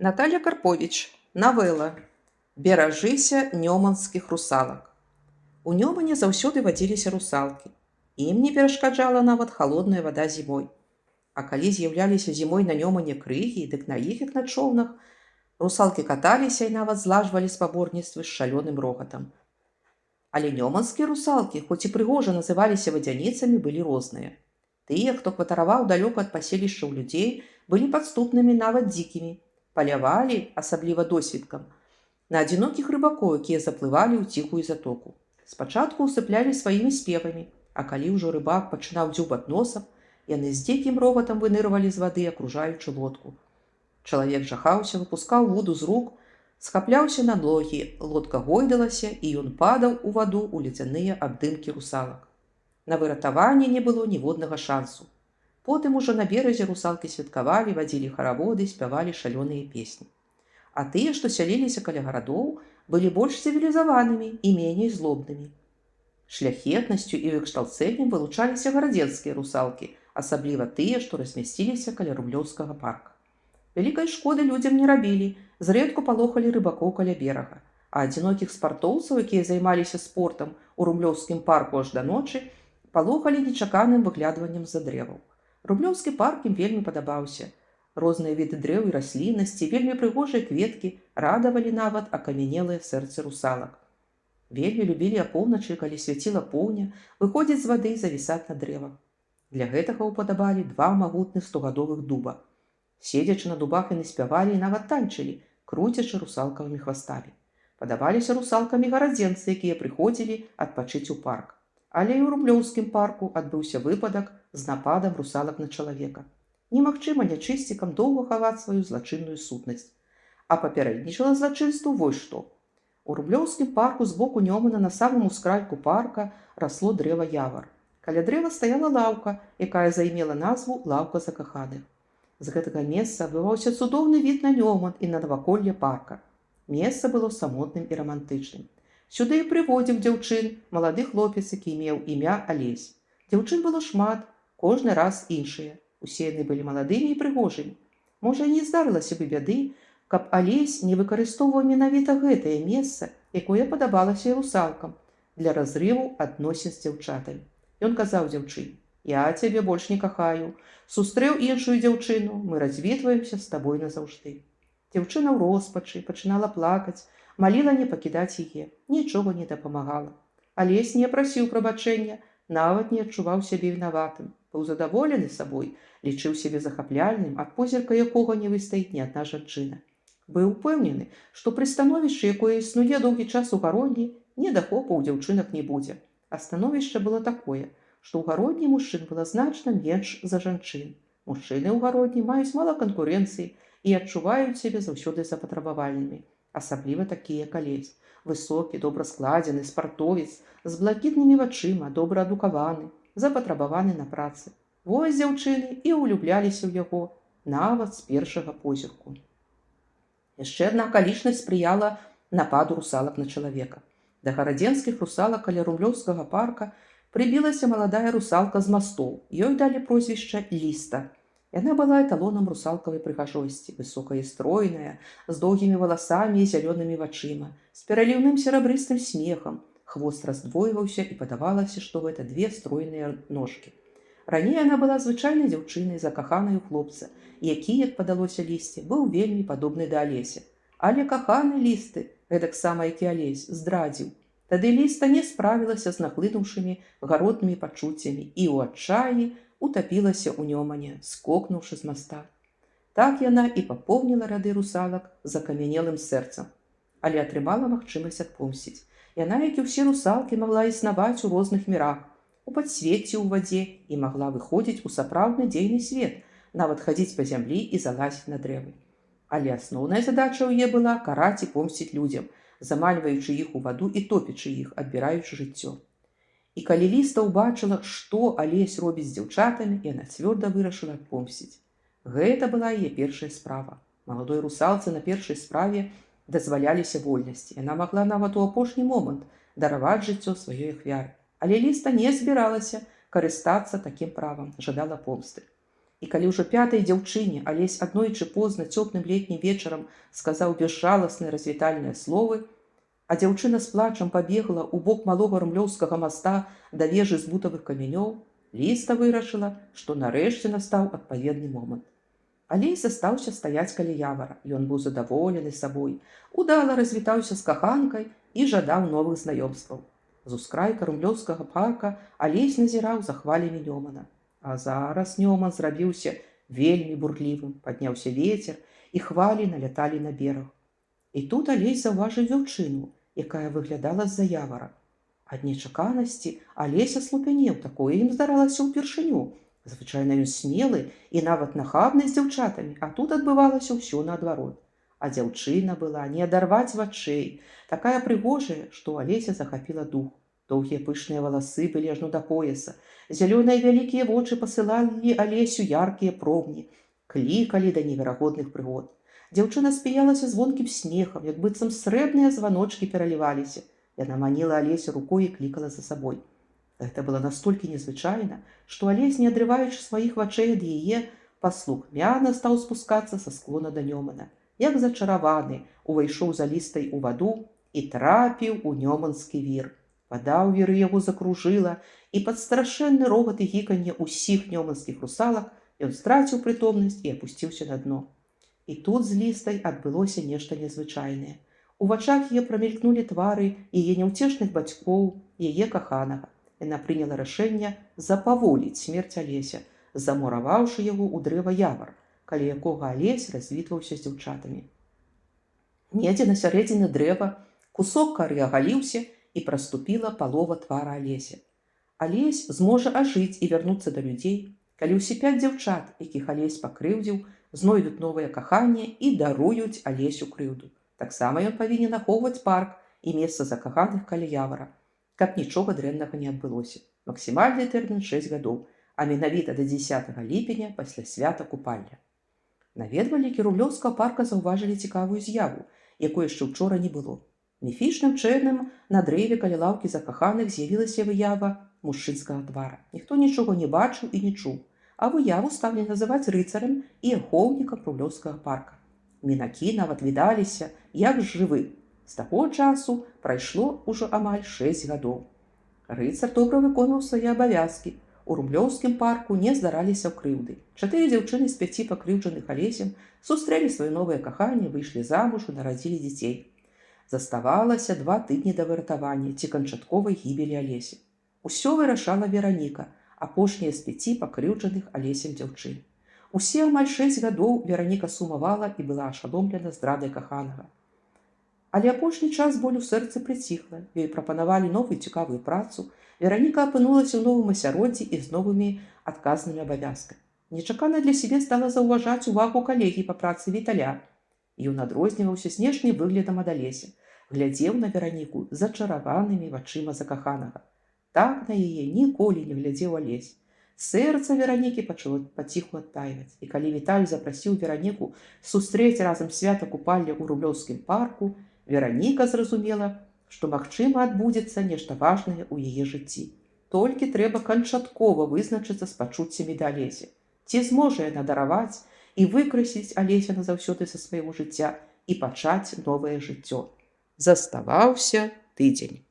Наталья Карпович. Навела. Беражыся нёманскіх русалак. У Нёмане заўсёды вадзіліся русалкі. Ім не перашкаджала нават халодная вада зімой. А калі з'яўляліся зімой на Нёмане крыгі, дык на іх, як на чоўнах, русалкі каталіся і нават злажвалі спаборніцтвы з шалёным рогатам. Але нёманскія русалкі, хоць і прыгожа называліся вадзяніцамі, былі розныя. Тыя, хто кватараваў далёка ад паселішчаў людзей, былі падступнымі нават дзікімі. Палявалі, асабліва досвіткам, на адзінокіх рыбакоў, якія заплывалі ў ціхую затоку. Спачатку ўсыплялі сваімі спевамі, а калі ўжо рыбак пачынаў дзюбаць носам, яны з дзікім рогатам вынырвалі з вады, акружаючы лодку. Чалавек жахаўся, выпускаў воду з рук, схапляўся на ногі, лодка гойдалася, і ён падаў у ваду ў ледзяныя абдымкі русалак. На выратаванне не было ніводнага шансу. Потым ужо на беразе русалкі святкавалі, вадзілі хараводы, спявалі шалёныя песні. А тыя, што сяліліся каля гарадоў, былі больш цывілізаванымі і меней злобнымі. Шляхетнасцю і выкшталцэннем вылучаліся гарадзенскія русалкі, асабліва тыя, што размясціліся каля рублёўскага парка. Вялікай шкоды людзям не рабілі, зрэдку палохалі рыбакоў каля берага, а адзінокіх спартоўцаў, якія займаліся спортам у рублёўскім парку аж да ночы, палохалі нечаканым выглядваннем з-за дрэваў. Рублёўскі парк ім вельмі падабаўся. Розныя віды дрэў і расліннасці, вельмі прыгожыя кветкі радавалі нават акамянелыя сэрцы русалак. Вельмі любілі апоўначы, калі свяціла поўня, выходзіць з вады і завісаць на дрэвах. Для гэтага ўпадабалі 2 магутных 100гадовых дуба. Седзячы на дубах яны спявалі і нават танчылі, круцячы русалкавымі хвастамі. Падабаліся русалкамі гарадзенцы, якія прыходзілі адпачыць у парк. Але і ў рублёўскім парку адбыўся выпадак з нападам русалак на чалавека. Немагчыма нячысцікам доўга хаваць сваю злачынную сутнасць. А папярэднічала злачынству вось што. У рублёўскім парку збоку Нёмана на самым ускрайку парка расло дрэва явар. Каля дрэва стаяла лаўка, якая займела назву лаўка закаханых. З гэтага месца адбываўся цудоўны від на Нёман і на наваколле парка. Месца было самотным і рамантычным. Сюды і прыводзіў дзяўчын малады хлопец, які меў імя Алесь. Дзяўчын было шмат, кожны раз іншыя. Усе яны былі маладымі і прыгожымі. Можа, і не здарылася бы бяды, каб Алесь не выкарыстоўваў менавіта гэтае месца, якое падабалася і русалкам, для разрыву адносін з дзяўчатамі. Ён казаў дзяўчыне: «Я цябе больш не кахаю. Сустрэў іншую дзяўчыну, мы развітваемся з табой назаўжды». Дзяўчына ў роспачы пачынала плакаць, маліла не пакідаць яе, нічога не дапамагала. Алесь не прасіў прабачэння, нават не адчуваў сябе вінаватым, быў задаволены сабой, лічыў сябе захапляльным, ад позірка якога не выстаіць ні адна жанчына. Быў упэўнены, што пры становішчы, якое існуе доўгі час у гародні, недахопу ў дзяўчынах не будзе. А становішча было такое, што ў гародні мужчын было значна менш за жанчын. Мужчыны ў гародні маюць мала канкурэнцыі і адчуваюць сябе заўсёды запатрабавальнымі. Асабліва такія, як Алесь. Высокі, добра складзены, спартовец, з блакітнымі вачыма, добра адукаваны, запатрабаваны на працы. Вось дзяўчыны і ўлюбляліся ў яго, нават з першага позірку. Яшчэ адна акалічнасць спрыяла нападу русалак на чалавека. Да гарадзенскіх русалак каля рублёўскага парка прыбілася маладая русалка з мастоў. Ёй далі прозвішча Ліста. Яна была эталонам русалкавай прыгажосці, высокая і стройная, з доўгімі валасамі і зялёнымі вачыма, з пераліўным серабрыстым смехам. Хвост раздвойваўся і падавалася, што гэта 2 стройныя ножкі. Раней яна была звычайнай дзяўчынай, закаханай у хлопца, які, як падалося Лісце, быў вельмі падобны да Алеся. Але каханы Лісты, гэтаксама як і Алесь, здрадзіў. Тады Ліста не справілася з нахлынуўшымі гаротнымі пачуццямі і ў адчаі утапілася ў Нёмане, скокнуўшы з моста. Так яна і папоўніла ряды русалак з акамянелым сэрцам, але атрымала магчымасць адпомсціць. Яна, як і ўсе русалкі, магла існаваць у розных мірах, у падсвецці ў вадзе і магла выходзіць у сапраўдны дзейны свет, нават хадзіць па зямлі і залазіць на дрэвы. Але асноўная задача ў яе была караць і помсціць людзям, замальваючы іх у ваду і топячы іх, адбіраючы жыццё. І калі Ліста ўбачыла, што Алесь робіць з дзяўчатамі, яна цвёрда вырашыла адпомсціць. Гэта была яе першая справа. Маладой русалцы на першай справе дазваляліся вольнасці. Яна магла нават у апошні момант дараваць жыццё сваёй ахвяры. Але Ліста не збіралася карыстацца такім правам, жадала помсты. І калі ўжо пятай дзяўчыне Алесь аднойчы позна цёплым летнім вечарам сказаў безжаласныя развітальныя словы, а дзяўчына з плачам пабегла ў бок малога румлёўскага моста да вежы з бутавых камянёў, Ліста вырашыла, што нарэшце настаў адпаведны момант. Алесь застаўся стаяць каля явара. Ён быў задаволены сабой, удала развітаўся з каханкай і жадаў новых знаёмстваў. З ускрайка румлёўскага парка Алесь назіраў за хвалямі Нёмана. А зараз Нёман зрабіўся вельмі бурлівым, падняўся вецер, і хвалі наляталі на бераг. І тут Алесь заўважыў дзяўчыну, якая выглядала з-за явара. Ад нечаканасці Алесь аслупянеў, такое ім здаралася ўпершыню. Звычайна ён смелы і нават нахабны з дзяўчатамі, а тут адбывалася ўсё наадварот. А дзяўчына была не адарваць вачэй, такая прыгожая, што ў Алеся захапіла дух. Доўгія пышныя валасы былі ажно да пояса, зялёныя вялікія вочы пасылалі Алесю яркія промні, клікалі да неверагодных прыгод. Дзяўчына спяялася звонкім смехам, як быццам срэбныя званочкі пераліваліся. Яна маніла Алеся рукой і клікала за сабой. Гэта было настолькі незвычайна, што Алесь, не адрываючы сваіх вачэй ад яе, паслухмяна стаў спускацца са склона да Нёмана. Як зачараваны, увайшоў за Лістай у ваду і трапіў у нёманскі вір. Вада ў віры яго закружыла, і пад страшэнны рогат і гіканне ўсіх нёманскіх русалак ён страціў прытомнасць і апусціўся на дно. І тут з Лістай адбылося нешта незвычайнае. У вачах яе прамелькнулі твары яе няўцешных бацькоў, яе каханага. Яна прыняла рашэнне запаволіць смерць Алеся, замураваўшы яго ў дрэва явар, каля якога Алесь развітваўся з дзяўчатамі. Недзе на сярэдзіне дрэва кусок кары агаліўся, і праступіла палова твара Алеся. Алесь зможа ажыць і вярнуцца да людзей, калі ўсе 5 дзяўчат, якіх Алесь пакрыўдзіў, знойдуць новае каханне і даруюць Алесю крыўду. Таксама ён павінен ахоўваць парк і месца закаханых каля явара, каб нічога дрэннага не адбылося. Максімальны тэрмін 6 гадоў, а менавіта да 10 ліпеня пасля свята купання. Наведвальнікі румлёўскага парка заўважылі цікавую з'яву, якой яшчэ ўчора не было. Міфічным чынам на дрэве каля лаўкі закаханых з'явілася выява мужчынскага твара. Ніхто нічога не бачыў і не чуў, а выяву сталі называць рыцарам і ахоўнікам румлёўскага парка. Мінакі нават відаліся, як жывы. З таго часу прайшло ўжо амаль 6 гадоў. Рыцар добра выконваў свае абавязкі. У румлёўскім парку не здараліся крыўды. 4 дзяўчыны з 5 пакрыўджаных Алесем сустрэлі сваё новае каханне, выйшлі замуж і нарадзілі дзяцей. Заставалася 2 тыдні да выратавання ці канчатковай гібелі Алесі. Усё вырашала Вераніка, апошняя з 5 пакрыўджаных Алесем дзяўчын. Усе амаль 6 гадоў Вераніка сумавала і была ашаломлена здрадай каханага. Але апошні час боль у сэрцы прыціхла, ёй прапанавалі новую цікавую працу, Вераніка апынулася ў новым асяроддзі і з новымі адказнымі абавязкамі. Нечакана для сябе стала заўважаць увагу калегі па працы Віталя. Ён адрозніваўся знешнім выглядам ад Алеся, глядзеў на Вераніку зачараванымі вачыма закаханага. Так на яе ніколі не глядзеў Алесь. Сэрца Веранікі пачало паціху адтайваць, і калі Віталь запрасіў Вераніку сустрэць разам свята купання ў румлёўскім парку, Вераніка зразумела, што магчыма адбудзецца нешта важнае ў яе жыцці. Толькі трэба канчаткова вызначыцца з пачуццямі да Алеся. Ці зможа яна дараваць і выкрасіць Алеся назаўсёды са свайго жыцця і пачаць новае жыццё. Заставаўся тыдзень.